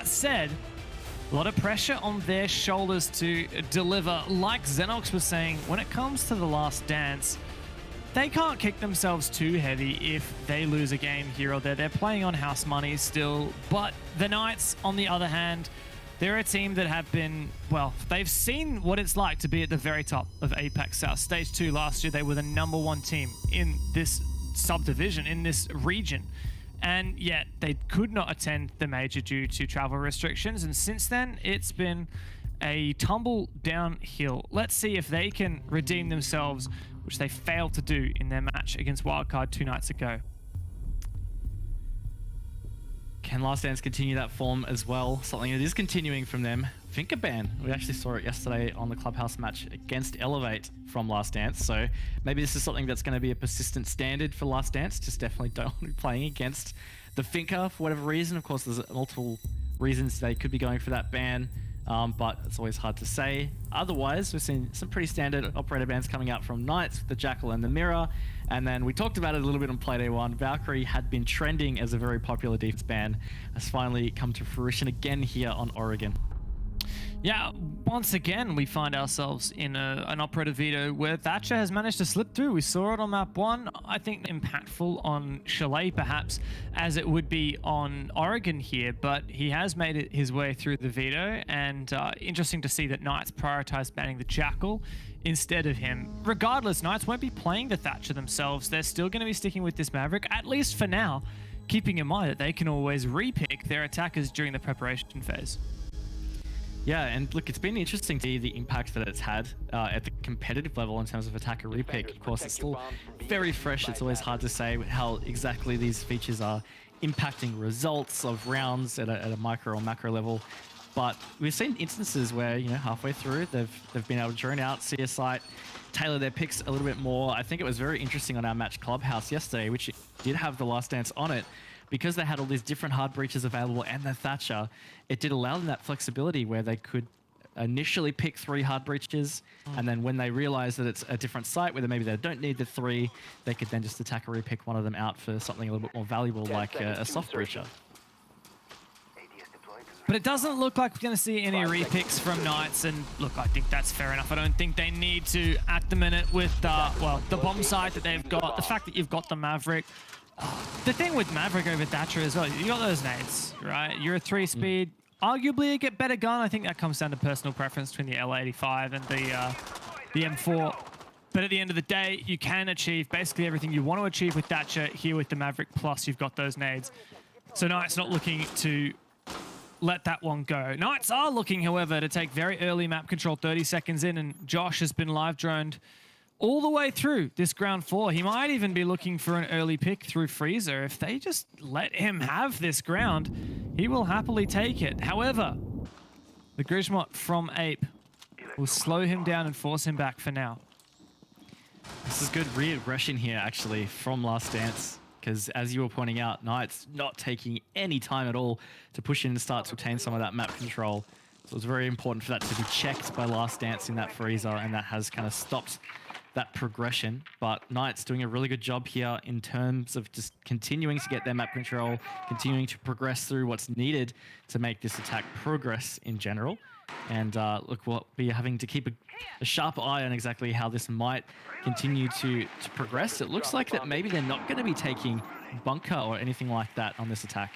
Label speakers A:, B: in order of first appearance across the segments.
A: That said, a lot of pressure on their shoulders to deliver. Like Xenox was saying, when it comes to the last dance, they can't kick themselves too heavy if they lose a game here or there. They're playing on house money still. But the Knights, on the other hand, they're a team that have been, well, they've seen what it's like to be at the very top of APAC South. Stage 2 last year, they were the #1 team in this subdivision, in this region. And yet they could not attend the major due to travel restrictions. And since then, it's been a tumble downhill. Let's see if they can redeem themselves, which they failed to do in their match against Wildcard 2 nights ago.
B: Can Last Dance continue that form as well? Something that is continuing from them. Finger ban. We actually saw it yesterday on the Clubhouse match against Elevate from Last Dance. So maybe this is something that's going to be a persistent standard for Last Dance. Just definitely don't want to be playing against the Finker for whatever reason. Of course, there's multiple reasons they could be going for that ban. But it's always hard to say. Otherwise, we've seen some pretty standard operator bans coming out from Knights, the Jackal and the Mirror. And then we talked about it a little bit on Playday 1. Valkyrie had been trending as a very popular defense ban. Has finally come to fruition again here on Oregon.
A: Yeah, once again, we find ourselves in an operator veto where Thatcher has managed to slip through. We saw it on map 1. I think impactful on Chalet, perhaps, as it would be on Oregon here, but he has made it his way through the veto, and interesting to see that Knights prioritize banning the Jackal instead of him. Regardless, Knights won't be playing the Thatcher themselves. They're still going to be sticking with this Maverick, at least for now, keeping in mind that they can always repick their attackers during the preparation phase.
B: Yeah, and look, it's been interesting to see the impact that it's had at the competitive level in terms of attacker repick. Of course, it's still very fresh. It's always hard to say how exactly these features are impacting results of rounds at a micro or macro level. But we've seen instances where, you know, halfway through, they've been able to drone out, see a site, tailor their picks a little bit more. I think it was very interesting on our match Clubhouse yesterday, which did have the Last Dance on it. Because they had all these different hard breaches available and the Thatcher, it did allow them that flexibility where they could initially pick 3 hard breaches, and then when they realize that it's a different site where maybe they don't need the 3, they could then just attack or repick one of them out for something a little bit more valuable, like a soft breacher.
A: But it doesn't look like we're going to see any repicks from Knights, and look, I think that's fair enough. I don't think they need to at the minute with well, the bomb site that they've got, the fact that you've got the Maverick. The thing with Maverick over Thatcher as well, you got those nades, right? You're a 3-speed, arguably a better gun. I think that comes down to personal preference between the L85 and the M4. But at the end of the day, you can achieve basically everything you want to achieve with Thatcher here with the Maverick, plus you've got those nades. So Knights not looking to let that one go. Knights are looking, however, to take very early map control 30 seconds in, and Josh has been live droned all the way through this ground 4. He might even be looking for an early pick through Freezer. If they just let him have this ground, he will happily take it. However, the Grismot from Ape will slow him down and force him back for now.
B: This is good re-aggression here, actually, from Last Dance, because as you were pointing out, Knights not taking any time at all to push in and start to obtain some of that map control. So it's very important for that to be checked by Last Dance in that Freezer, and that has kind of stopped that progression. But Knights doing a really good job here in terms of just continuing to get their map control, continuing to progress through what's needed to make this attack progress in general. And look, we'll be having to keep a sharp eye on exactly how this might continue to progress. It looks like that maybe they're not going to be taking bunker or anything like that on this attack.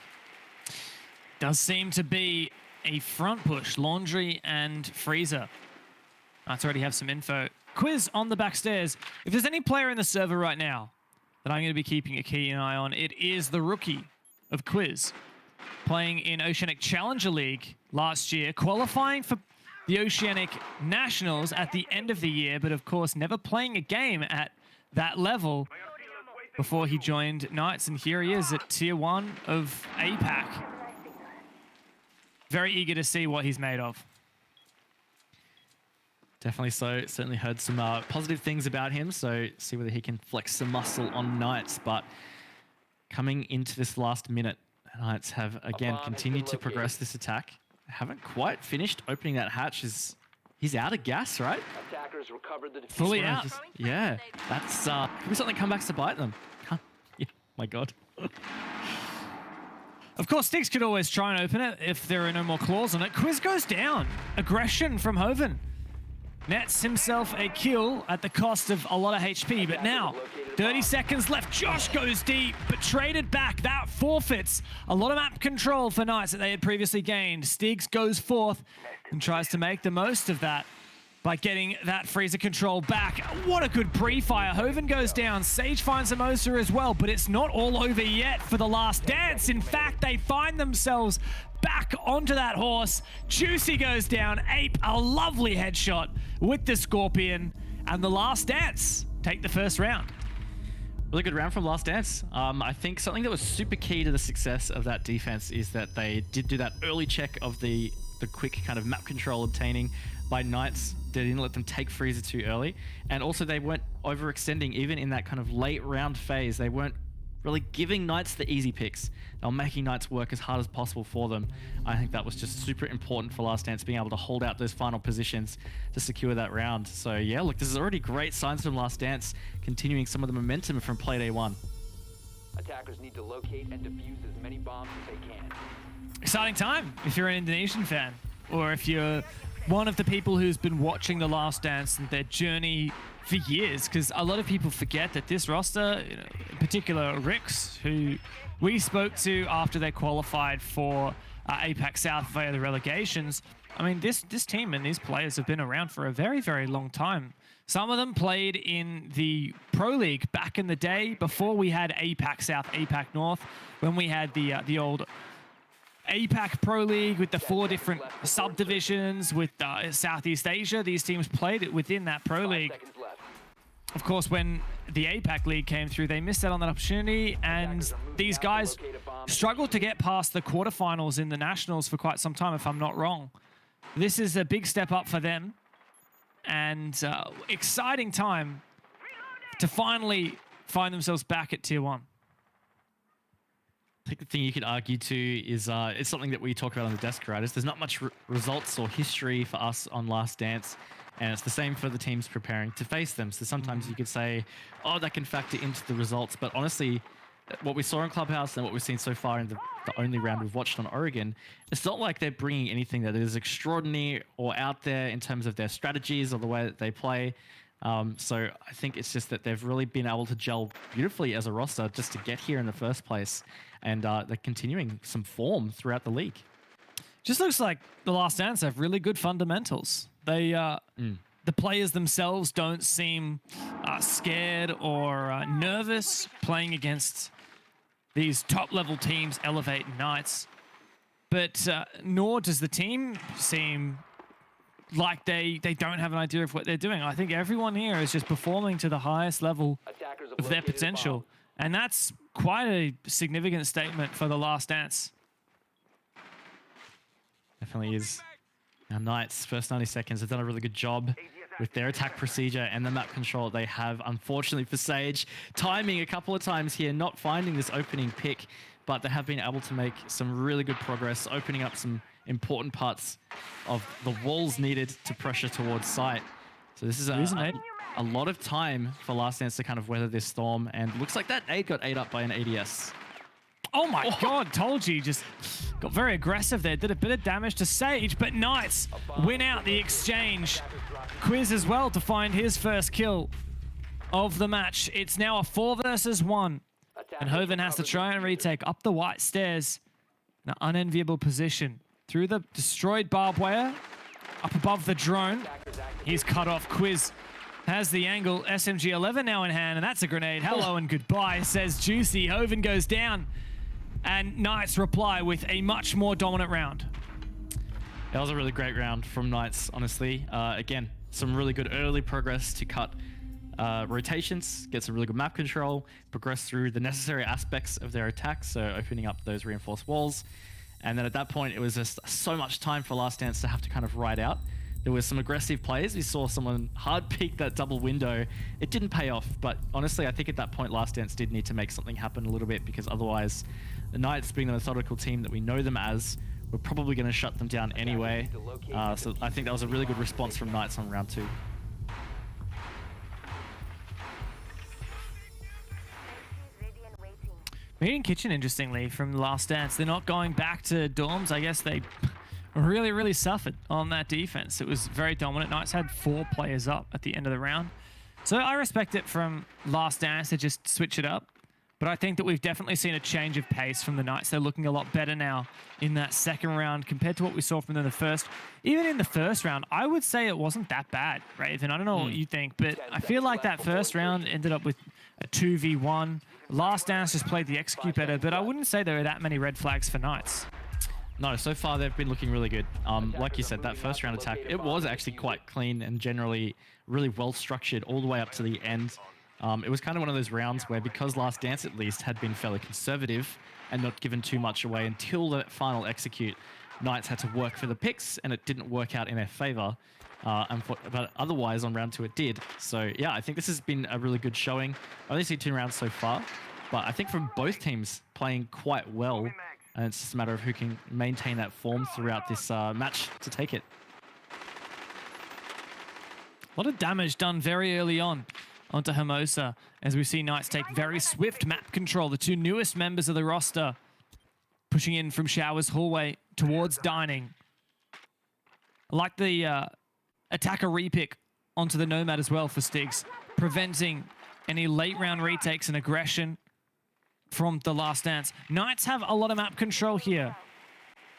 A: Does seem to be a front push, Laundry and Freezer. Knights already have some info. Quiz on the back stairs. If there's any player in the server right now that I'm going to be keeping a keen eye on, it is the rookie of Quiz, playing in Oceanic Challenger League last year, qualifying for the Oceanic Nationals at the end of the year, but of course never playing a game at that level before he joined Knights, and here he is at Tier 1 of APAC. Very eager to see what he's made of.
B: Definitely so. Certainly heard some positive things about him, so see whether he can flex some muscle on Knights. But coming into this last minute, Knights have again continued to progress this attack. Haven't quite finished opening that hatch. He's out of gas, right?
C: Attackers recovered the
A: Fully out.
B: Yeah, that's could be something come back to bite them. Yeah, my God.
A: Of course, Sticks could always try and open it if there are no more claws on it. Quiz goes down. Aggression from Hoven. Nets himself a kill at the cost of a lot of HP, but now 30 seconds left. Josh goes deep, but traded back. That forfeits a lot of map control for Knights that they had previously gained. Stiggs goes forth and tries to make the most of that by getting that freezer control back. What a good pre-fire. Hoven goes down. Sage finds a Moser as well, but it's not all over yet for the last dance. In fact, they find themselves back onto that horse. Juicy goes down. Ape, a lovely headshot with the Scorpion. And the last dance take the first round.
B: Really good round from Last Dance. I think something that was super key to the success of that defense is that they did do that early check of the quick kind of map control obtaining by Knights. They didn't let them take freezer too early. And also they weren't overextending even in that kind of late round phase. They weren't really giving Knights the easy picks. They were making Knights work as hard as possible for them. I think that was just super important for Last Dance, being able to hold out those final positions to secure that round. So yeah, look, this is already great signs from Last Dance, continuing some of the momentum from Playday 1.
C: Attackers need to locate and defuse as many bombs as they can.
A: Exciting time if you're an Indonesian fan, or if you're one of the people who's been watching The Last Dance and their journey for years, because a lot of people forget that this roster, in particular Rix, who we spoke to after they qualified for APAC South via the relegations. I mean, this team and these players have been around for a very, very long time. Some of them played in the Pro League back in the day before we had APAC South, APAC North, when we had the old APAC Pro League with the 4 different subdivisions with Southeast Asia. These teams played it within that Pro League. Of course, when the APAC League came through, they missed out on that opportunity, and these guys struggled to get past the quarterfinals in the Nationals for quite some time, if I'm not wrong. This is a big step up for them, and exciting time to finally find themselves back at Tier 1.
B: I think the thing you could argue too is it's something that we talk about on the desk, right? Is there's not much results or history for us on Last Dance, and it's the same for the teams preparing to face them. So sometimes you could say, oh, that can factor into the results, but honestly, what we saw in Clubhouse and what we've seen so far in the only round we've watched on Oregon, it's not like they're bringing anything that is extraordinary or out there in terms of their strategies or the way that they play. So I think it's just that they've really been able to gel beautifully as a roster just to get here in the first place. And they're continuing some form throughout the league.
A: Just looks like The Last Dance have really good fundamentals. They, the players themselves don't seem scared or nervous playing against these top-level teams, Elevate and Knights. But nor does the team seem like they don't have an idea of what they're doing. I think everyone here is just performing to the highest level of their potential. And that's quite a significant statement for The Last Dance.
B: Definitely is. Now Knights, first 90 seconds, have done a really good job with their attack procedure and the map control they have. Unfortunately for Sage, timing a couple of times here, not finding this opening pick, but they have been able to make some really good progress, opening up some important parts of the walls needed to pressure towards site. So this is a lot of time for Last Dance to kind of weather this storm, and looks like that aid got ate up by an ADS.
A: Oh my God, told you, just got very aggressive there, did a bit of damage to Sage, but Knights win out the exchange. Quiz as well to find his first kill of the match. It's now a 4 versus 1, and Hoven has to try and retake up the white stairs in an unenviable position. Through the destroyed barbed wire, up above the drone, he's cut off. Quiz has the angle, SMG-11 now in hand, and that's a grenade. Hello and goodbye, says Juicy. Hoven goes down, and Knights reply with a much more dominant round.
B: That was a really great round from Knights, honestly. Again, some really good early progress to cut rotations, get some really good map control, progress through the necessary aspects of their attacks, so opening up those reinforced walls. And then at that point, it was just so much time for Last Dance to have to kind of ride out. There was some aggressive plays. We saw someone hard peek that double window. It didn't pay off, but honestly, I think at that point, Last Dance did need to make something happen a little bit, because otherwise, the Knights, being the methodical team that we know them as, were probably going to shut them down anyway. So I think that was a really good response from Knights on round 2.
A: Meeting Kitchen, interestingly, from Last Dance, they're not going back to dorms. I guess they really suffered on that defense. It was very dominant. Knights had 4 players up at the end of the round. So I respect it from Last Dance to just switch it up. But I think that we've definitely seen a change of pace from the Knights. They're looking a lot better now in that second round compared to what we saw from them in the first. Even in the first round, I would say it wasn't that bad, Raven. I don't know what you think, but I feel like that first round ended up with a 2v1. Last Dance just played the execute better, but I wouldn't say there were that many red flags for Knights.
B: No, so far they've been looking really good. Like you said, that first round attack, it was actually quite clean and generally really well structured all the way up to the end. It was kind of one of those rounds where, because Last Dance at least had been fairly conservative and not given too much away until the final execute, Knights had to work for the picks and it didn't work out in their favor. But otherwise on round 2 it did. So yeah, I think this has been a really good showing. I only see 2 rounds so far, but I think from both teams playing quite well, and it's just a matter of who can maintain that form throughout this match to take it.
A: A lot of damage done very early on onto Hermosa, as we see Knights take very swift map control. The 2 newest members of the roster pushing in from Showers Hallway towards Dining. I like the attacker repick onto the Nomad as well for Stigs, preventing any late round retakes and aggression from the Last Dance. Knights have a lot of map control here.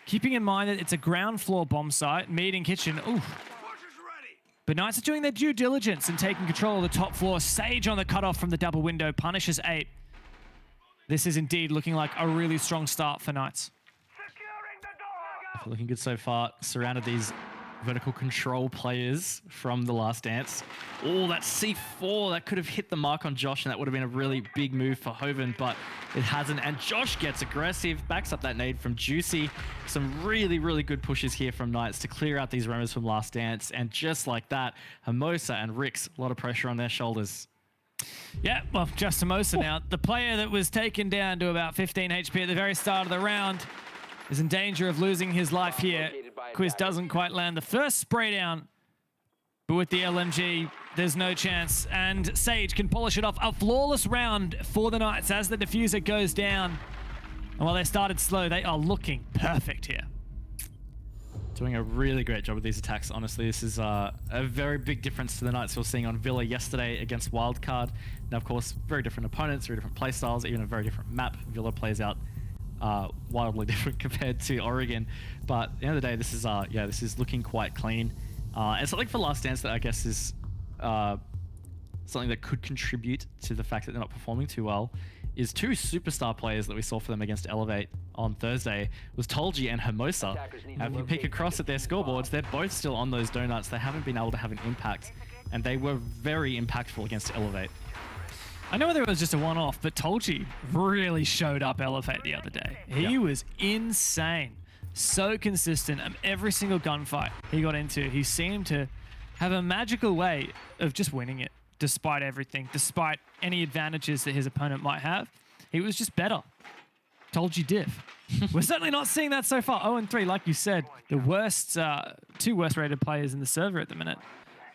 A: Keeping in mind that it's a ground floor bomb site, Meeting Kitchen, ooh. But Knights are doing their due diligence and taking control of the top floor. Sage on the cutoff from the double window, punishes 8. This is indeed looking like a really strong start for Knights.
B: Looking good so far. Surrounded these vertical control players from the Last Dance. Oh, that C4, that could have hit the mark on Josh, and that would have been a really big move for Hoven, but it hasn't. And Josh gets aggressive, backs up that nade from Juicy. Some really good pushes here from Knights to clear out these roamers from Last Dance. And just like that, Hermosa and Rix, a lot of pressure on their shoulders.
A: Yeah, well, just Hermosa now. The player that was taken down to about 15 HP at the very start of the round is in danger of losing his life here. Quiz doesn't quite land the first spray down, but with the LMG, there's no chance. And Sage can polish it off. A flawless round for the Knights as the diffuser goes down. And while they started slow, they are looking perfect here.
B: Doing a really great job with these attacks. Honestly, this is a very big difference to the Knights we were seeing on Villa yesterday against Wildcard. Now, of course, very different opponents, very different playstyles, even a very different map. Villa plays out wildly different compared to Oregon, but at the end of the day, this is looking quite clean. And something for Last Dance that I guess is something that could contribute to the fact that they're not performing too well is 2 superstar players that we saw for them against Elevate on Thursday was Tolji and Hermosa. Now, if you peek across at their scoreboards, they're both still on those donuts. They haven't been able to have an impact, and they were very impactful against Elevate.
A: I know whether it was just a one-off, but Tolji really showed up Elevate the other day. He was insane. So consistent. Every single gunfight he got into, he seemed to have a magical way of just winning it, despite everything, despite any advantages that his opponent might have. He was just better. Tolji diff. We're certainly not seeing that so far. 0-3, like you said, the worst, 2 worst rated players in the server at the minute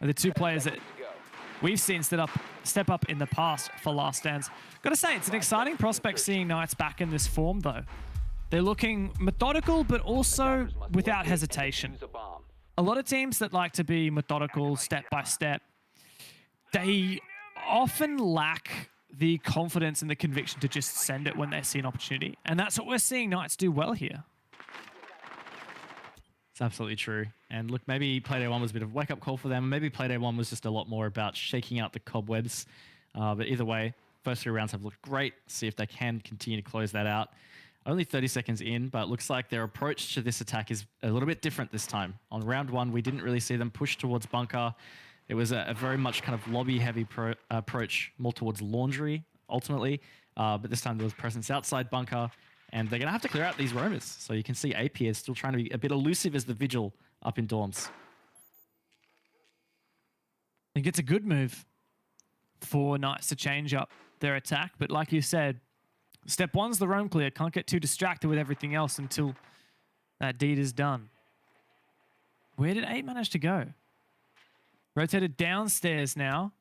A: are the 2 players that we've seen step up in the past for Last Dance. Gotta say, it's an exciting prospect seeing Knights back in this form, though. They're looking methodical, but also without hesitation. A lot of teams that like to be methodical, step by step, they often lack the confidence and the conviction to just send it when they see an opportunity. And that's what we're seeing Knights do well here.
B: It's absolutely true. And look, maybe Playday 1 was a bit of a wake-up call for them. Maybe Playday 1 was just a lot more about shaking out the cobwebs. But either way, first 3 rounds have looked great. See if they can continue to close that out. Only 30 seconds in, but it looks like their approach to this attack is a little bit different this time. On round 1, we didn't really see them push towards bunker. It was a very much kind of lobby-heavy approach, more towards laundry, ultimately. But this time there was presence outside bunker. And they're going to have to clear out these roamers. So you can see AP is still trying to be a bit elusive as the Vigil up in dorms.
A: I think it's a good move for Knights to change up their attack. But like you said, step 1's the roam clear. Can't get too distracted with everything else until that deed is done. Where did 8 manage to go? Rotated downstairs now.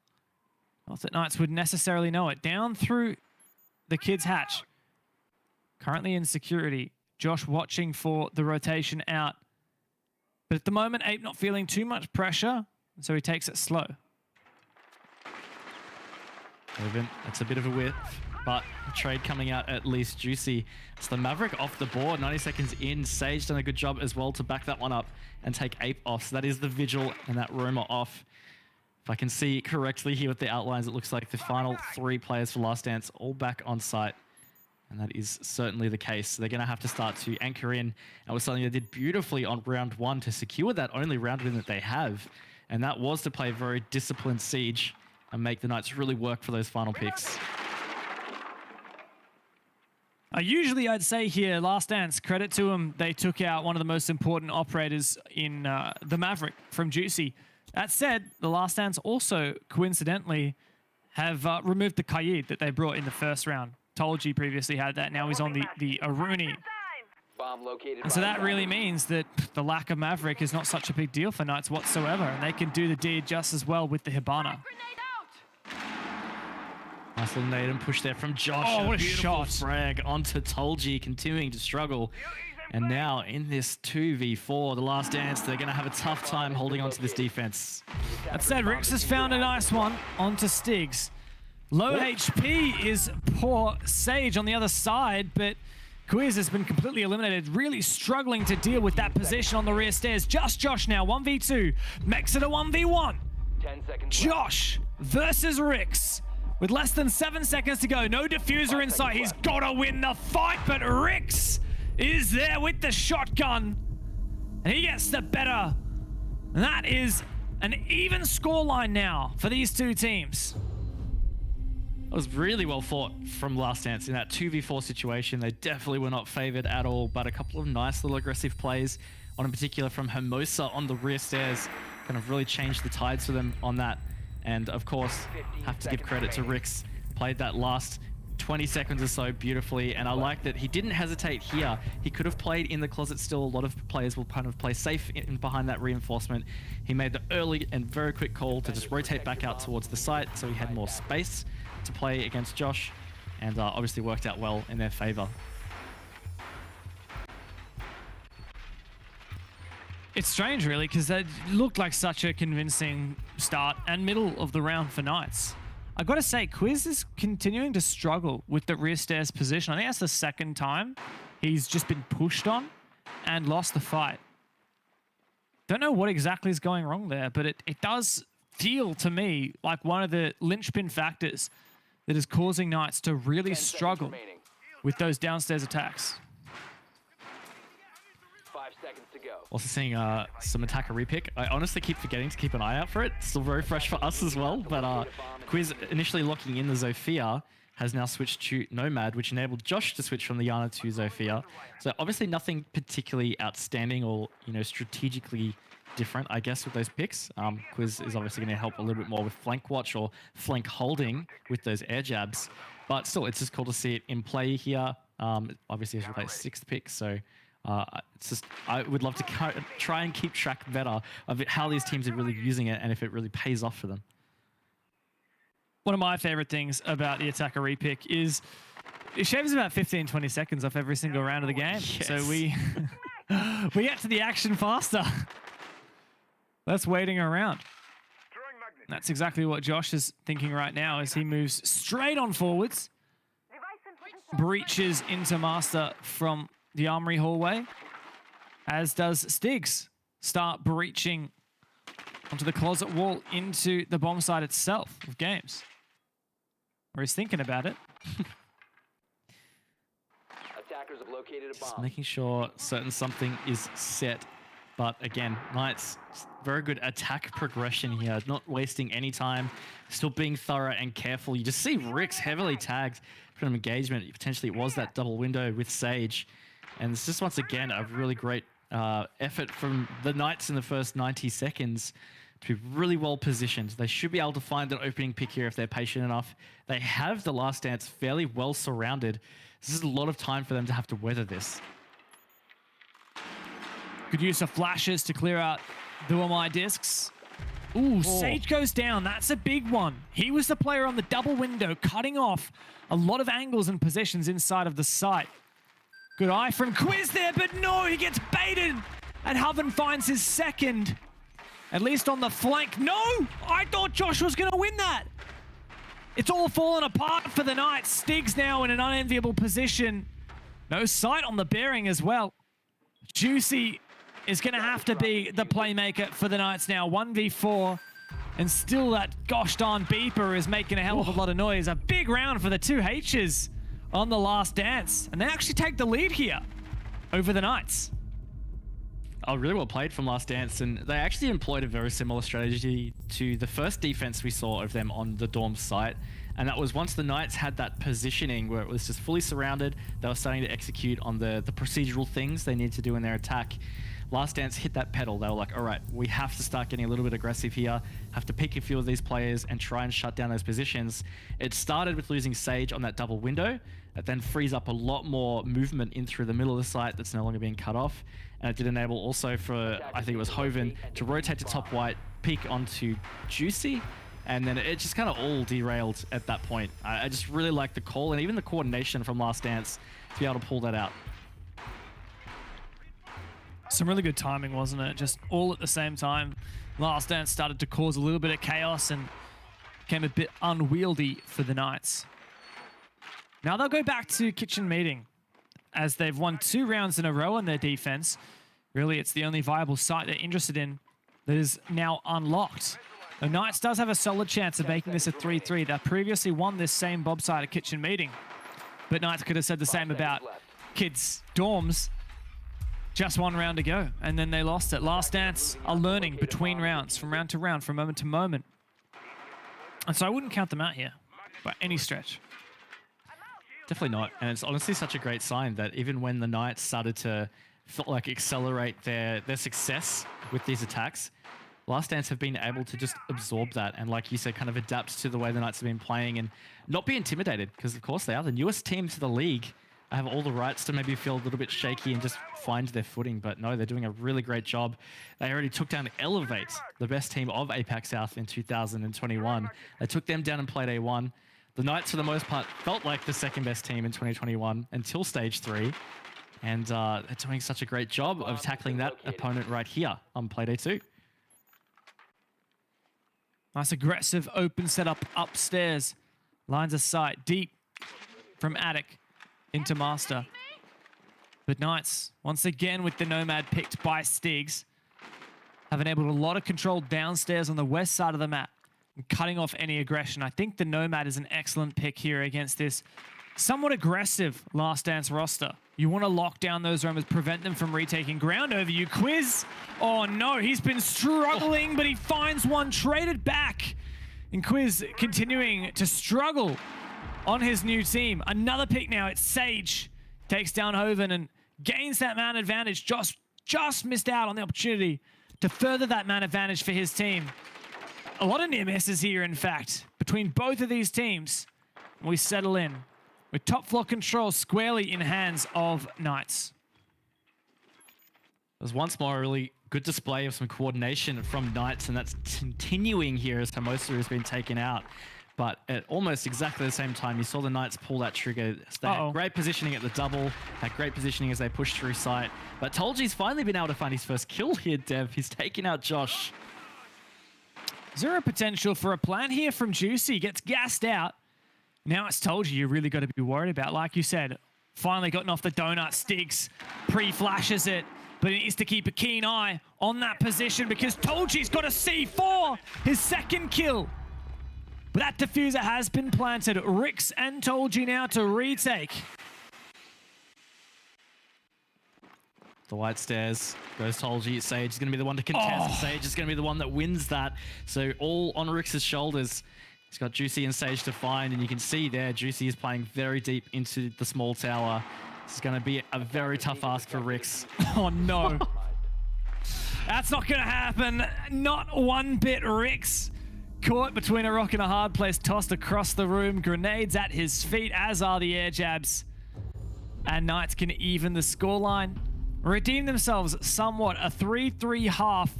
A: Not that Knights would necessarily know it. Down through the kids' hatch. currently in security. Josh watching for the rotation out. But at the moment, Ape not feeling too much pressure, so he takes it slow.
B: It's a bit of a whiff, but the trade coming out at least juicy. It's the Maverick off the board, 90 seconds in. Sage done a good job as well to back that one up and take Ape off. So that is the Vigil and that Roamer off. If I can see correctly here with the outlines, it looks like the final 3 players for Last Dance all back on site. And that is certainly the case. So they're going to have to start to anchor in. And was something they did beautifully on round 1 to secure that only round win that they have. And that was to play very disciplined Siege and make the Knights really work for those final picks.
A: Usually I'd say here, Last Dance, credit to them, they took out one of the most important operators in the Maverick from Juicy. That said, the Last Dance also, coincidentally, have removed the Qayyid that they brought in the first round. Tolji previously had that, now he's on the Aruni. And so that really means that the lack of Maverick is not such a big deal for Knights whatsoever, and they can do the deed just as well with the Hibana.
B: Nice little nade and push there from Josh.
A: Oh, what a
B: beautiful
A: shot.
B: frag onto Tolji, continuing to struggle. And now in this 2v4, the Last Dance, they're going to have a tough time holding on to this defense.
A: That said, Rix has found a nice one onto Stigs. Low HP is poor Sage on the other side, but Quiz has been completely eliminated, really struggling to deal with that position on the rear stairs. Just Josh now, 1v2, makes it a 1v1.
C: 10 seconds
A: Josh versus Rix. With less than 7 seconds to go, no diffuser in sight. He's got to win the fight, but Rix is there with the shotgun. And he gets the better. And that is an even scoreline now for these two teams.
B: It was really well fought from Last Dance in that 2v4 situation. They definitely were not favored at all, but a couple of nice little aggressive plays, one in particular from Hermosa on the rear stairs, kind of really changed the tides for them on that. And of course, have to give credit to Rix. Played that last 20 seconds or so beautifully, and I like that he didn't hesitate here. He could have played in the closet still. A lot of players will kind of play safe in behind that reinforcement. He made the early and very quick call to just rotate back out towards the site, so he had more space to play against Josh, and obviously worked out well in their favor.
A: It's strange, really, because that looked like such a convincing start and middle of the round for Knights. I got to say, Quiz is continuing to struggle with the rear stairs position. I think that's the second time he's just been pushed on and lost the fight. Don't know what exactly is going wrong there, but it does feel to me like one of the linchpin factors that is causing Knights to really struggle with those downstairs attacks.
C: 5 seconds to go.
B: Also seeing some attacker repick. I honestly keep forgetting to keep an eye out for it. Still very fresh for us as well, but Quiz initially locking in the Zofia has now switched to Nomad, which enabled Josh to switch from the Yana to Zofia. So obviously nothing particularly outstanding or, you know, strategically different, I guess, with those picks. Quiz is obviously going to help a little bit more with flank watch or flank holding with those air jabs, but still, it's just cool to see it in play here. Obviously, as replaced 6th pick, so it's just, I would love to try and keep track better of it, how these teams are really using it and if it really pays off for them.
A: One of my favorite things about the attacker repick is it shaves about 15-20 seconds off every single round of the game.
B: Yes.
A: So we get to the action faster. Less waiting around. That's exactly what Josh is thinking right now as he moves straight on forwards. Breaches into Master from the Armory hallway, as does Stigs start breaching onto the closet wall into the bomb site itself of games. Or he's thinking about it.
C: Attackers have located a
B: Just
C: bomb.
B: making sure certain something is set. But again, Knights, very good attack progression here, not wasting any time, still being thorough and careful. You just see Rix heavily tagged from engagement. Potentially it was that double window with Sage. And it's just once again a really great effort from the Knights in the first 90 seconds to be really well positioned. They should be able to find an opening pick here if they're patient enough. They have the Last Dance fairly well surrounded. This is a lot of time for them to have to weather this.
A: Good use of flashes to clear out the UMI discs. Ooh, Sage goes down. That's a big one. He was the player on the double window, cutting off a lot of angles and positions inside of the site. Good eye from Quiz there, but no, he gets baited. And Hoven finds his second. At least on the flank. No! I thought Josh was going to win that. It's all fallen apart for the Knights. Stig's now in an unenviable position. No sight on the bearing as well. Juicy is going to have to be the playmaker for the Knights now. 1v4. And still that gosh darn beeper is making a hell of a lot of noise. A big round for the two H's on the last dance. And they actually take the lead here over the Knights.
B: Oh, really well played from Last Dance, and they actually employed a very similar strategy to the first defense we saw of them on the Dorm site, and that was once the Knights had that positioning where it was just fully surrounded, they were starting to execute on the procedural things they need to do in their attack. Last Dance hit that pedal. They were like, all right, we have to start getting a little bit aggressive here, have to pick a few of these players and try and shut down those positions. It started with losing Sage on that double window. It then frees up a lot more movement in through the middle of the site that's no longer being cut off. And it did enable also for, I think it was Hoven, to rotate to top white, peek onto Juicy, and then it just kind of all derailed at that point. I just really like the call and even the coordination from Last Dance to be able to pull that out.
A: Some really good timing, wasn't it? Just all at the same time. Last Dance started to cause a little bit of chaos and became a bit unwieldy for the Knights. Now they'll go back to Kitchen Meeting as they've won 2 rounds in a row on their defense. Really, it's the only viable site they're interested in that is now unlocked. The Knights does have a solid chance of making this a 3-3. They previously won this same Bob site at Kitchen Meeting. But Knights could have said the same about Kids Dorms. Just 1 round to go, and then they lost it. Last Dance are learning between rounds, from round to round, from moment to moment. And so I wouldn't count them out here by any stretch.
B: Definitely not. And it's honestly such a great sign that even when the Knights started to accelerate their success with these attacks, Last Dance have been able to just absorb that and, like you said, kind of adapt to the way the Knights have been playing and not be intimidated, because of course they are the newest team to the league. I have all the rights to maybe feel a little bit shaky and just find their footing, but no, they're doing a really great job. They already took down Elevate, the best team of APAC South in 2021. They took them down in Playday 1. The Knights, for the most part, felt like the second best team in 2021 until Stage 3. And they're doing such a great job of tackling that opponent right here on Playday 2.
A: Nice aggressive open setup upstairs. Lines of sight deep from Attic into Master. But Knights, once again with the Nomad picked by Stigs, have enabled a lot of control downstairs on the west side of the map and cutting off any aggression. I think the Nomad is an excellent pick here against this somewhat aggressive Last Dance roster. You want to lock down those roamers, prevent them from retaking ground over you. Quiz, oh no, he's been struggling, but he finds one, traded back. And Quiz continuing to struggle on his new team. Another pick now, it's Sage. Takes down Hoven and gains that man advantage. Just missed out on the opportunity to further that man advantage for his team. A lot of near misses here, in fact, between both of these teams. We settle in with top floor control squarely in hands of Knights.
B: There's once more a really good display of some coordination from Knights, and that's continuing here as Hermosa has been taken out. But at almost exactly the same time, you saw the Knights pull that trigger. They had great positioning at the double, had great positioning as they pushed through sight. But Tolji's finally been able to find his first kill here, Dev. He's taken out Josh.
A: Zero potential for a plan here from Juicy. Gets gassed out. Now it's Tolji you really got to be worried about. Like you said, finally gotten off the donut. Sticks pre-flashes it. But he needs to keep a keen eye on that position because Tolji's got a C4. His second kill. But that diffuser has been planted. Rix and Tolji now to retake.
B: The white stairs goes Tolji. Sage is going to be the one to contest. Sage is going to be the one that wins that. So all on Rix's shoulders. He's got Juicy and Sage to find, and you can see there, Juicy is playing very deep into the small tower. This is going to be a very tough ask for Rix.
A: Oh no. That's not going to happen. Not one bit. Rix caught between a rock and a hard place, tossed across the room. Grenades at his feet, as are the air jabs. And Knights can even the scoreline. Redeem themselves somewhat. A 3-3 half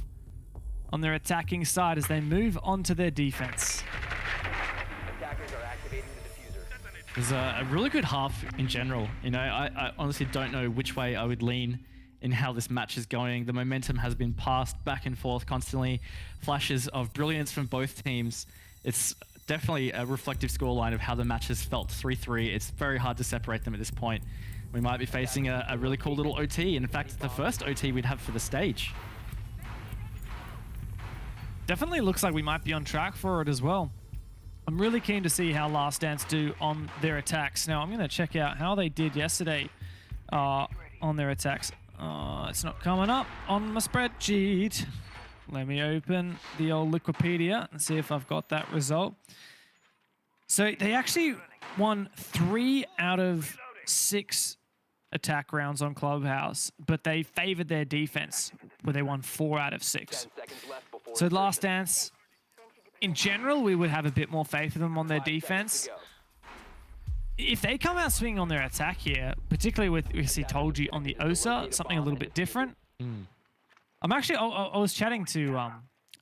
A: on their attacking side as they move on to their defense.
B: was a really good half in general. You know, I honestly don't know which way I would lean in how this match is going. The momentum has been passed back and forth constantly. Flashes of brilliance from both teams. It's definitely a reflective scoreline of how the match has felt. 3-3. It's very hard to separate them at this point. We might be facing a really cool little OT. In fact, the first OT we'd have for the stage.
A: Definitely looks like we might be on track for it as well. I'm really keen to see how Last Dance do on their attacks. Now, I'm going to check out how they did yesterday on their attacks. It's not coming up on my spreadsheet. Let me open the old Wikipedia and see if I've got that result. So they actually won 3 out of 6 attack rounds on Clubhouse, but they favored their defense, where they won 4 out of 6. So Last Dance, in general, we would have a bit more faith in them on their defense. If they come out swinging on their attack here, particularly with, we see Tolji on the Osa, something a little bit different. I'm actually, I was chatting to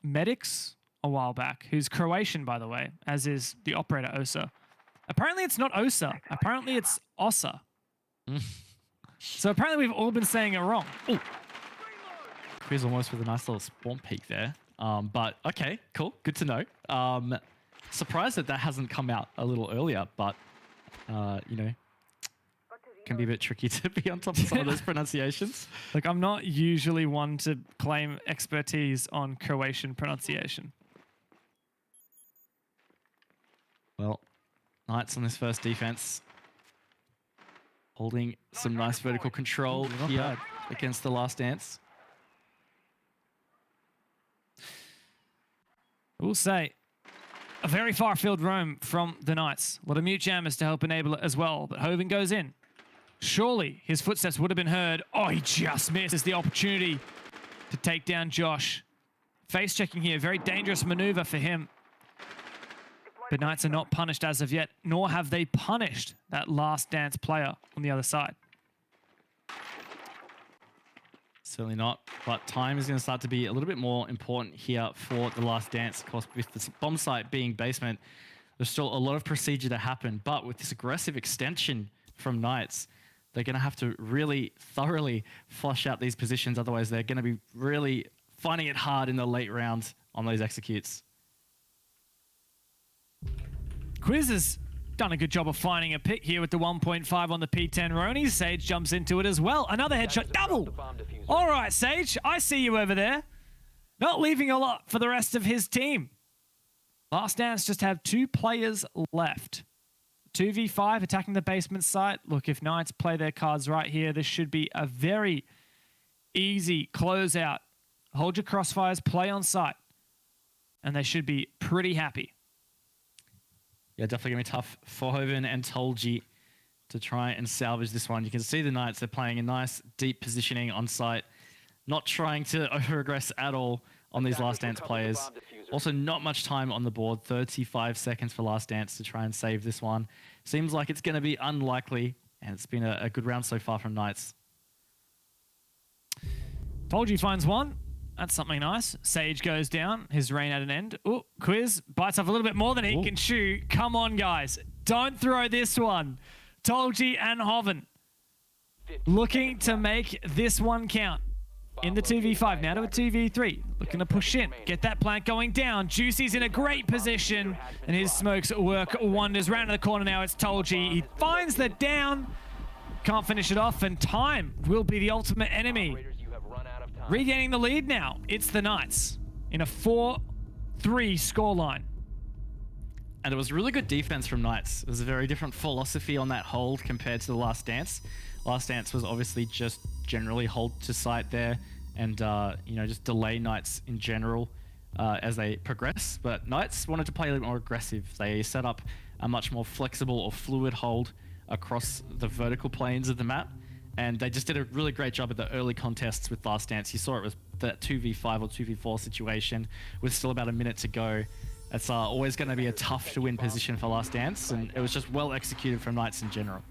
A: Medics a while back, who's Croatian, by the way, as is the operator Osa. Apparently it's not Osa. Apparently it's Osa. So apparently we've all been saying it wrong.
B: Ooh. Quiz almost with a nice little spawn peek there. But okay, cool. Good to know. Surprised that hasn't come out a little earlier, but you know, can be a bit tricky to be on top of some of those pronunciations.
A: Like, I'm not usually one to claim expertise on Croatian pronunciation.
B: Well, Knights on this first defense, holding some nice vertical control here against the Last Dance.
A: We'll say a very far-field roam from the Knights. A lot of mute jammers to help enable it as well, but Hoven goes in. Surely his footsteps would have been heard. Oh, he just misses the opportunity to take down Josh. Face checking here, very dangerous maneuver for him. But Knights are not punished as of yet, nor have they punished that Last Dance player on the other side.
B: Certainly not, but time is going to start to be a little bit more important here for the Last Dance. Of course, with the bomb site being basement, there's still a lot of procedure to happen, but with this aggressive extension from Knights, they're going to have to really thoroughly flush out these positions, otherwise they're going to be really finding it hard in the late round on those executes.
A: Quiz has done a good job of finding a pick here with the 1.5 on the P10 Roni. Sage jumps into it as well. Another headshot, double! All right, Sage, I see you over there. Not leaving a lot for the rest of his team. Last Dance just have 2 players left. 2v5 attacking the basement site. Look, if Knights play their cards right here, this should be a very easy closeout. Hold your crossfires, play on site, and they should be pretty happy.
B: Yeah, definitely going to be tough for Hoven and Tolji to try and salvage this one. You can see the Knights are playing a nice deep positioning on site, not trying to over-aggress at all on these Last Dance players. Also, not much time on the board, 35 seconds for Last Dance to try and save this one. Seems like it's going to be unlikely, and it's been a good round so far from Knights.
A: Tolji finds one. That's something nice. Sage goes down. His reign at an end. Oh, Quiz bites off a little bit more than he can chew. Come on, guys. Don't throw this one. Tolji and Hoven looking to make this one count. In the 2v5, now to a 2v3. Looking to push in. Get that plant going down. Juicy's in a great position, and his smokes work wonders. Round to the corner now, it's Tolji. He finds the down. Can't finish it off, and time will be the ultimate enemy. Regaining the lead now, it's the Knights in a 4-3 scoreline.
B: And it was really good defense from Knights. It was a very different philosophy on that hold compared to the Last Dance. Last Dance was obviously just generally hold to site there and, you know, just delay Knights in general as they progress. But Knights wanted to play a little more aggressive. They set up a much more flexible or fluid hold across the vertical planes of the map. And they just did a really great job at the early contests with Last Dance. You saw it was that 2v5 or 2v4 situation with still about a minute to go. That's always going to be a tough to win position for Last Dance, and it was just well executed from Knights in general.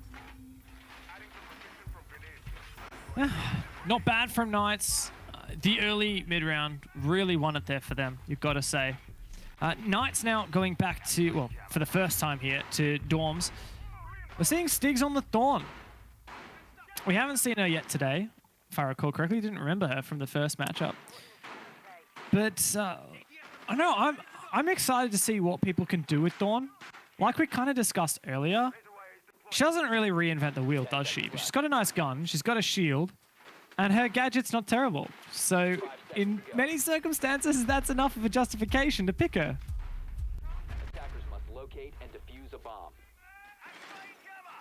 A: Not bad from Knights. The early mid-round really won it there for them, you've got to say. Knights now going back to, well, for the first time here, to dorms. We're seeing Stiggs on the Thorn. We haven't seen her yet today, if I recall correctly. Didn't remember her from the first matchup. But I know I'm excited to see what people can do with Thorn. Like we kind of discussed earlier, she doesn't really reinvent the wheel, does she? But she's got a nice gun, she's got a shield, and her gadget's not terrible. So in many circumstances, that's enough of a justification to pick her.
C: Attackers must locate and defuse a bomb.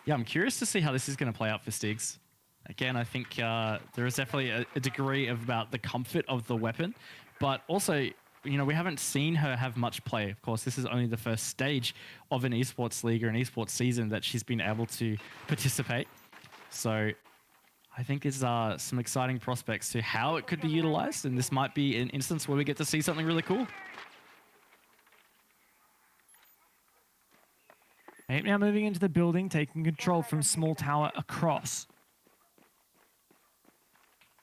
B: Yeah, I'm curious to see how this is going to play out for Stiggs. Again, I think there is definitely a degree of about the comfort of the weapon, but also, you know, we haven't seen her have much play. Of course, this is only the first stage of an esports league or an esports season that she's been able to participate. So I think there's some exciting prospects to how it could be utilized, and this might be an instance where we get to see something really cool.
A: Ape now moving into the building, taking control from small tower across.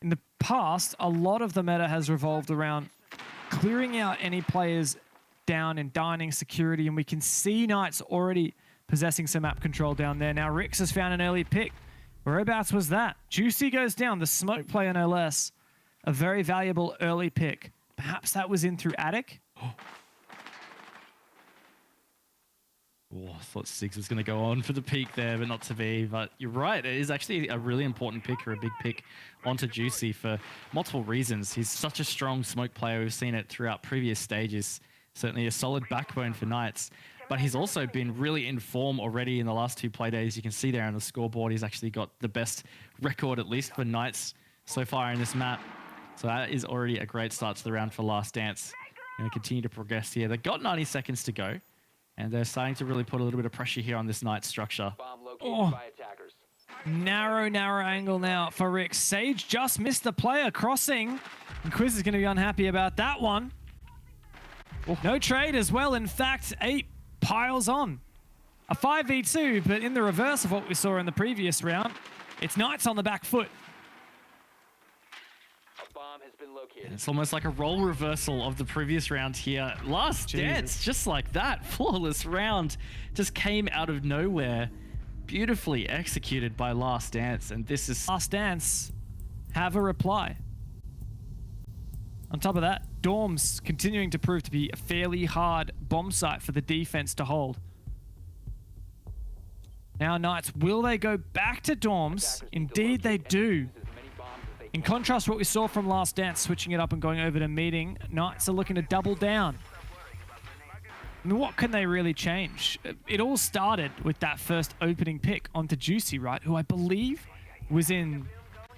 A: In the past, a lot of the meta has revolved around clearing out any players down in dining security, and we can see Knights already possessing some map control down there. Now Rix has found an early pick. Whereabouts was that? Juicy goes down, the smoke player no less. A very valuable early pick. Perhaps that was in through Attic?
B: Oh, I thought Stiggs was going to go on for the peak there, but not to be. But you're right, it is actually a really important pick, or a big pick onto Juicy for multiple reasons. He's such a strong smoke player. We've seen it throughout previous stages. Certainly a solid backbone for Knights. But he's also been really in form already in the last two Playdays. You can see there on the scoreboard, he's actually got the best record, at least for Knights so far in this map. So that is already a great start to the round for Last Dance. Going to continue to progress here. They've got 90 seconds to go. And they're starting to really put a little bit of pressure here on this Knight structure.
C: Bomb located by attackers.
A: Narrow angle now for Rick. Sage just missed the player crossing. And Quiz is going to be unhappy about that one. No trade as well. In fact, 8 piles on. A 5v2, but in the reverse of what we saw in the previous round, it's Knights on the back foot.
C: A bomb has been located.
B: It's almost like a role reversal of the previous round here. Last Dance, just like that. Flawless round just came out of nowhere. Beautifully executed by Last Dance, and this is...
A: Last Dance have a reply. On top of that, Dorms continuing to prove to be a fairly hard bomb site for the defense to hold. Now Knights, will they go back to Dorms? Indeed they do. In contrast to what we saw from Last Dance, switching it up and going over to meeting, Knights are looking to double down. I mean, what can they really change? It all started with that first opening pick onto Juicy, right? Who I believe was in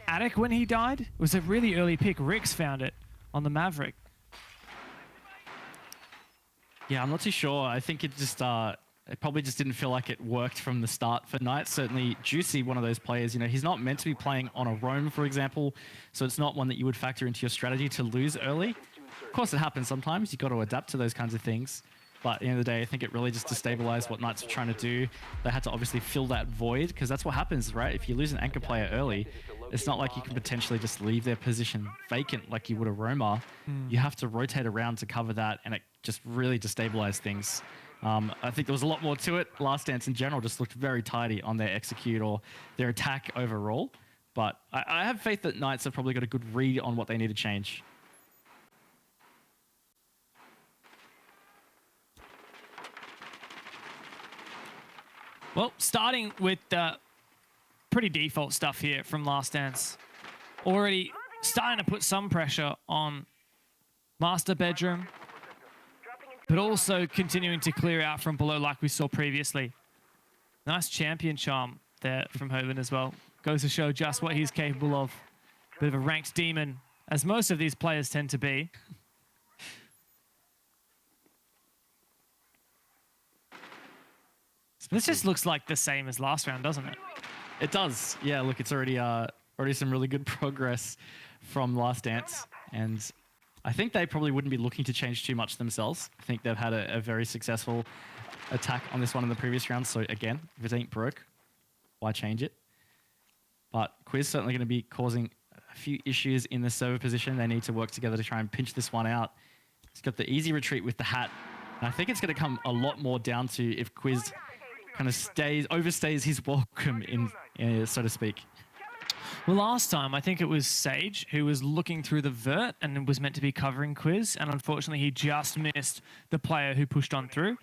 A: Attic when he died. It was a really early pick. Rix found it on the Maverick.
B: Yeah, I'm not too sure. I think it just... it probably just didn't feel like it worked from the start for Knights. Certainly Juicy, one of those players, you know, he's not meant to be playing on a roam, for example. So it's not one that you would factor into your strategy to lose early. Of course, it happens sometimes. You've got to adapt to those kinds of things. But at the end of the day, I think it really just destabilized what Knights were trying to do. They had to obviously fill that void, because that's what happens, right? If you lose an anchor player early, it's not like you can potentially just leave their position vacant like you would a roamer. You have to rotate around to cover that, and it just really destabilized things. I think there was a lot more to it. Last Dance in general just looked very tidy on their execute or their attack overall. But I have faith that Knights have probably got a good read on what they need to change.
A: Well, starting with pretty default stuff here from Last Dance. Already starting to put some pressure on Master Bedroom, but also continuing to clear out from below like we saw previously. Nice champion charm there from Hoven as well. Goes to show just what he's capable of. Bit of a ranked demon, as most of these players tend to be. This just looks like the same as last round, doesn't it?
B: It does. Yeah, look, it's already some really good progress from Last Dance. And I think they probably wouldn't be looking to change too much themselves. I think they've had a very successful attack on this one in the previous round. So again, if it ain't broke, why change it? But Quiz certainly going to be causing a few issues in the server position. They need to work together to try and pinch this one out. He's got the easy retreat with the hat. And I think it's going to come a lot more down to if Quiz kind of overstays his welcome in, so to speak.
A: Well, last time, I think it was Sage who was looking through the vert and was meant to be covering Quiz, and unfortunately he just missed the player who pushed on through.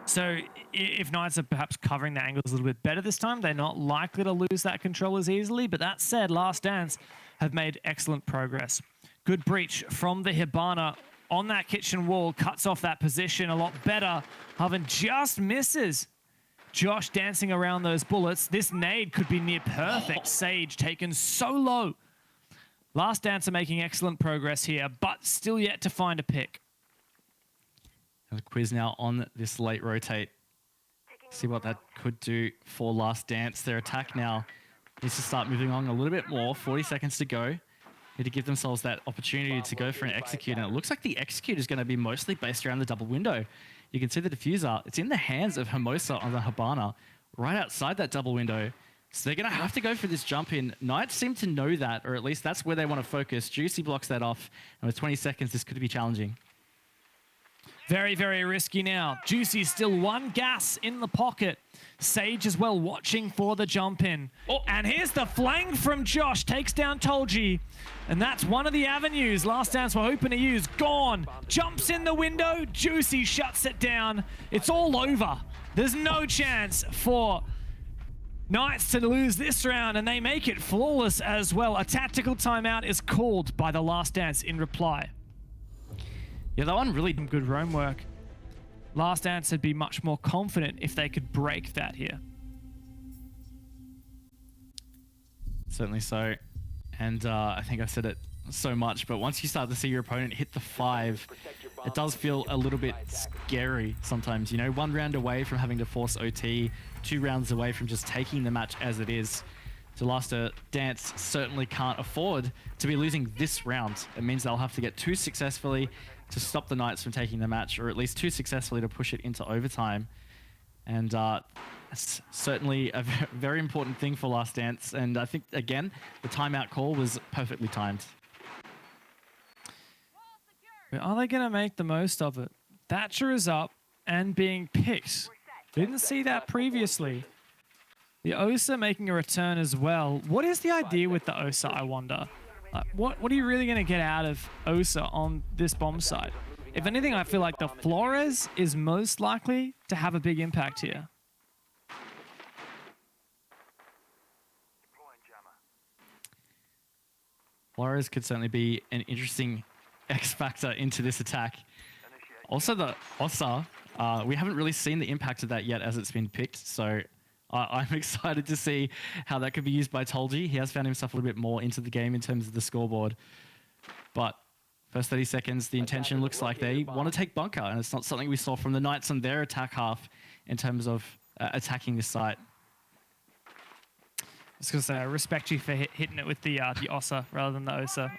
A: So if Knights are perhaps covering the angles a little bit better this time, they're not likely to lose that control as easily. But that said, Last Dance have made excellent progress. Good breach from the Hibana on that kitchen wall, cuts off that position a lot better. Hoven just misses. Josh dancing around those bullets. This nade could be near perfect. Sage taken so low. Last Dance are making excellent progress here, but still yet to find a pick.
B: And the Quiz now on this late rotate. See what that could do for Last Dance. Their attack now needs to start moving on a little bit more. 40 seconds to go. Need to give themselves that opportunity to go for an execute. And it looks like the execute is going to be mostly based around the double window. You can see the diffuser. It's in the hands of Hermosa on the Hibana, right outside that double window. So they're going to have to go for this jump in. Knights seem to know that, or at least that's where they want to focus. Juicy blocks that off. And with 20 seconds, this could be challenging.
A: Very, very risky now. Juicy still one gas in the pocket. Sage as well watching for the jump in. Oh. And here's the flank from Josh. Takes down Tolji. And that's one of the avenues Last Dance were hoping to use. Gone. Jumps in the window. Juicy shuts it down. It's all over. There's no chance for Knights to lose this round, and they make it flawless as well. A tactical timeout is called by the Last Dance in reply.
B: Yeah, that one really
A: good roam work. Last Dance would be much more confident if they could break that here.
B: Certainly so. And I think I've said it so much, but once you start to see your opponent hit the 5, it does feel a little bit scary sometimes. You know, 1 round away from having to force OT, 2 rounds away from just taking the match as it is. So Last Dance certainly can't afford to be losing this round. It means they'll have to get 2 successfully to stop the Knights from taking the match, or at least 2 successfully to push it into overtime. And it's certainly a very important thing for Last Dance. And I think, again, the timeout call was perfectly timed.
A: Are they going to make the most of it? Thatcher is up and being picked. Didn't see that previously. The Osa making a return as well. What is the idea with the Osa, I wonder? What are you really going to get out of Osa on this bomb site? If anything, I feel like the Flores is most likely to have a big impact here.
B: Flores could certainly be an interesting X factor into this attack. Also, the Osa, we haven't really seen the impact of that yet as it's been picked, so I'm excited to see how that could be used by Tolji. He has found himself a little bit more into the game in terms of the scoreboard. But first 30 seconds, the intention looks like they want to take bunker, and it's not something we saw from the Knights on their attack half in terms of attacking this site.
A: I was going to say, I respect you for hitting it with the Osa rather than the Osa.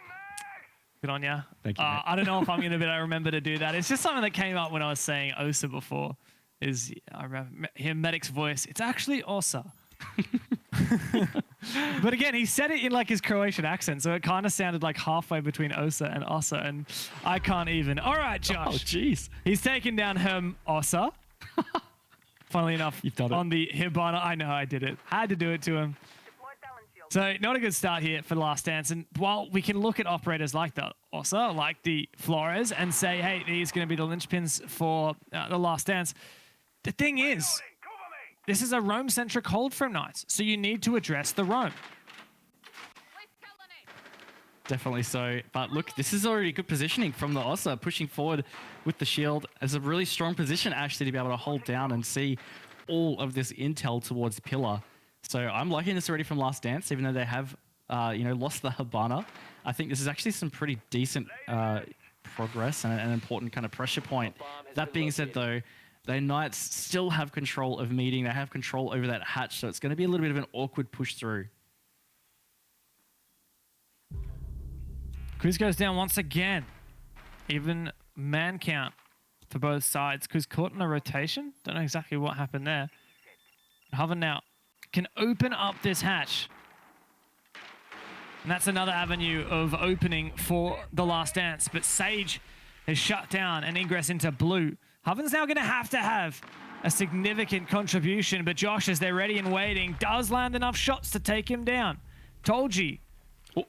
A: Good on ya.
B: Thank you, mate.
A: I don't know if I'm going to be able to remember to do that. It's just something that came up when I was saying Osa before. I remember hear Medic's voice. It's actually Osa. But again, he said it in like his Croatian accent, so it kind of sounded like halfway between Osa and Osa, and I can't even. All right, Josh.
B: Oh, jeez.
A: He's taken down Osa. Funnily enough,
B: You've done it.
A: on the Hibana. I know I did it. I had to do it to him. So not a good start here for the Last Dance. And while we can look at operators like the Osa, like the Flores, and say, hey, these are going to be the linchpins for the Last Dance, the thing is, this is a roam-centric hold from Knights, so you need to address the roam.
B: Definitely so. But look, this is already good positioning from the Osa, pushing forward with the shield. It's a really strong position, actually, to be able to hold down and see all of this intel towards Pillar. So I'm liking this already from Last Dance, even though they have, lost the Hibana. I think this is actually some pretty decent progress and an important kind of pressure point. That being said, though, the Knights still have control of meeting. They have control over that hatch, so it's going to be a little bit of an awkward push through.
A: Quiz goes down once again. Even man count for both sides. Quiz caught in a rotation. Don't know exactly what happened there. Hoven now can open up this hatch. And that's another avenue of opening for the Last Dance. But Sage has shut down an ingress into blue. Hoven's now going to have a significant contribution, but Josh, as they're ready and waiting, does land enough shots to take him down. Tolji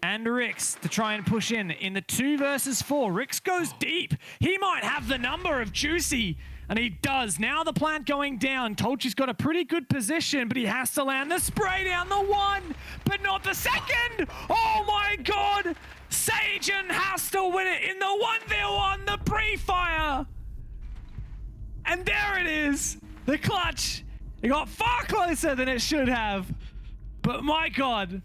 A: and Rix to try and push in the 2 versus 4. Rix goes deep. He might have the number of Juicy, and he does. Now the plant going down. Tolji's got a pretty good position, but he has to land the spray down the 1, but not the 2nd. Oh my God. Sagen has to win it in the 1v1, the pre-fire. And there it is. The clutch. It got far closer than it should have. But my God.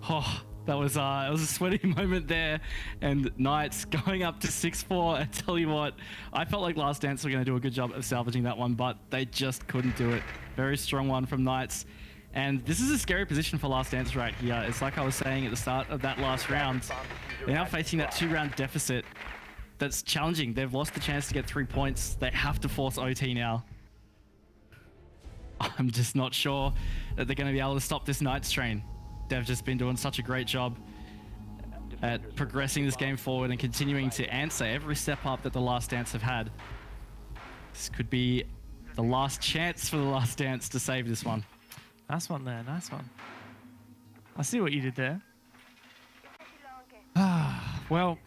B: Oh, that was it was a sweaty moment there, and Knights going up to 6-4. I tell you what, I felt like Last Dance were going to do a good job of salvaging that one, but they just couldn't do it. Very strong one from Knights, and this is a scary position for Last Dance right here. It's like I was saying at the start of that last round. They're now facing that 2-round deficit. That's challenging. They've lost the chance to get 3 points. They have to force OT now. I'm just not sure that they're going to be able to stop this Knights train. They've just been doing such a great job at progressing this game forward and continuing to answer every step up that the Last Dance have had. This could be the last chance for the Last Dance to save this one.
A: Nice one there, nice one. I see what you did there. Well,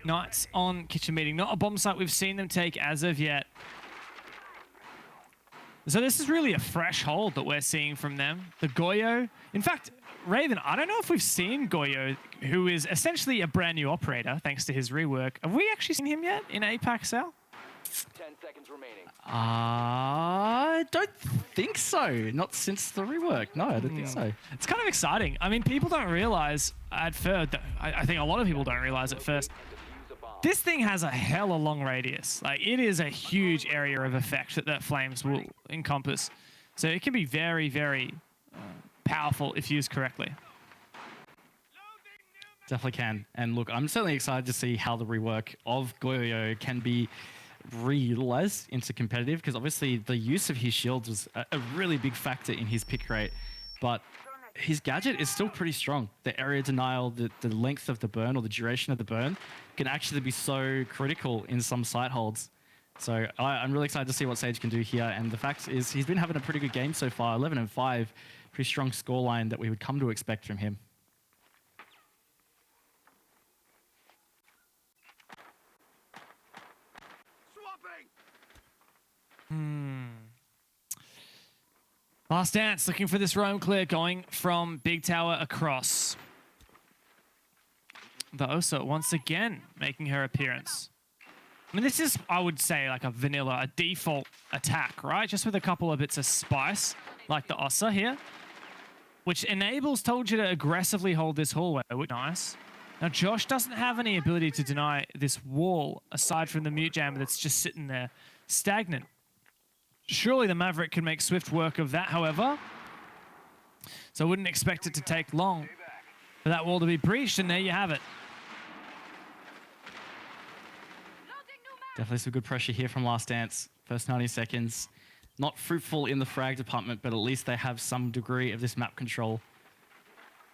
A: Knights on kitchen meeting. Not a bomb site we've seen them take as of yet. So this is really a fresh hold that we're seeing from them. The Goyo. In fact, Raven, I don't know if we've seen Goyo, who is essentially a brand new operator, thanks to his rework. Have we actually seen him yet in APAC, Sal?
C: 10 seconds remaining.
B: I don't think so. Not since the rework. No, I don't think so.
A: It's kind of exciting. I mean, people don't realize at first, I think a lot of people don't realize at first, this thing has a hella long radius. Like, it is a huge area of effect that flames will encompass. So it can be very, very powerful if used correctly.
B: Definitely can. And look, I'm certainly excited to see how the rework of Goyo can be re-utilized into competitive, because obviously the use of his shields was a really big factor in his pick rate, but his gadget is still pretty strong. The area denial, the length of the burn or the duration of the burn can actually be so critical in some site holds. So I'm really excited to see what Sage can do here, and the fact is he's been having a pretty good game so far, 11-5, pretty strong scoreline that we would come to expect from him.
A: Last Dance looking for this roam clear, going from Big Tower across. The Osa once again making her appearance. I mean, this is, I would say, like a vanilla, a default attack, right? Just with a couple of bits of spice, like the Osa here, which enables Tolji to aggressively hold this hallway, which is nice. Now, Josh doesn't have any ability to deny this wall, aside from the mute jammer that's just sitting there, stagnant. Surely the Maverick can make swift work of that, however. So I wouldn't expect it to take long for that wall to be breached, and there you have it.
B: Definitely some good pressure here from Last Dance. First 90 seconds. Not fruitful in the frag department, but at least they have some degree of this map control.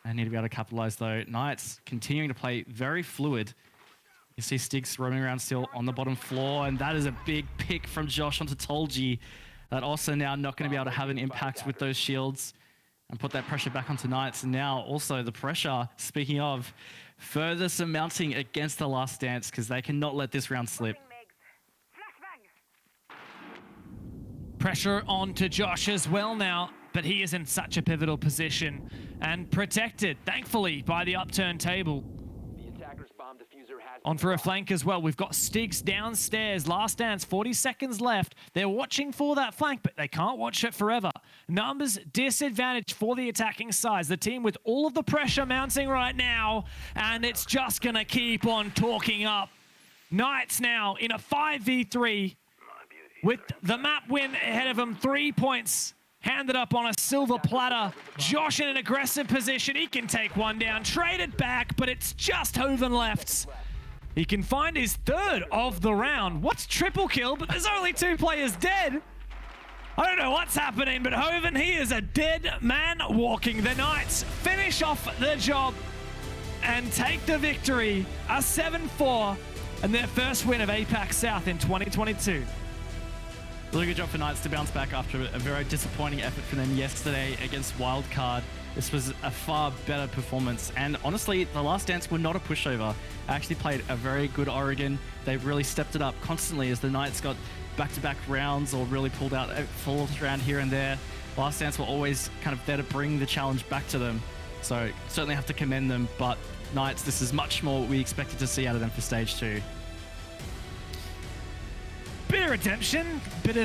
B: They need to be able to capitalize, though. Knights continuing to play very fluid. You see Stiggs roaming around still on the bottom floor, and that is a big pick from Josh onto Tolji. That also now not going to be able to have an impact with those shields and put that pressure back onto Knights. And now also the pressure, speaking of, further surmounting against the Last Dance, because they cannot let this round slip.
A: Pressure onto Josh as well now, but he is in such a pivotal position and protected, thankfully, by the upturned table. On for a flank as well. We've got Stiggs downstairs. Last Dance, 40 seconds left. They're watching for that flank, but they can't watch it forever. Numbers disadvantage for the attacking sides. The team with all of the pressure mounting right now, and it's just going to keep on talking up. Knights now in a 5v3 with the map win ahead of them. 3 points handed up on a silver platter. Josh in an aggressive position. He can take one down. Trade it back, but it's just Hoven left. He can find his third of the round. What's triple kill? But there's only 2 players dead. I don't know what's happening, but Hoven, he is a dead man walking. The Knights finish off the job and take the victory, a 7-4, and their first win of APAC South in 2022.
B: Really good job for Knights to bounce back after a very disappointing effort from them yesterday against Wildcard. This was a far better performance, and honestly, the Last Dance were not a pushover. Actually played a very good Oregon. They really stepped it up constantly as the Knights got back-to-back rounds or really pulled out a fourth round here and there. Last Dance were always kind of there to bring the challenge back to them. So certainly have to commend them, but Knights, this is much more what we expected to see out of them for stage 2.
A: Bit of redemption, bit of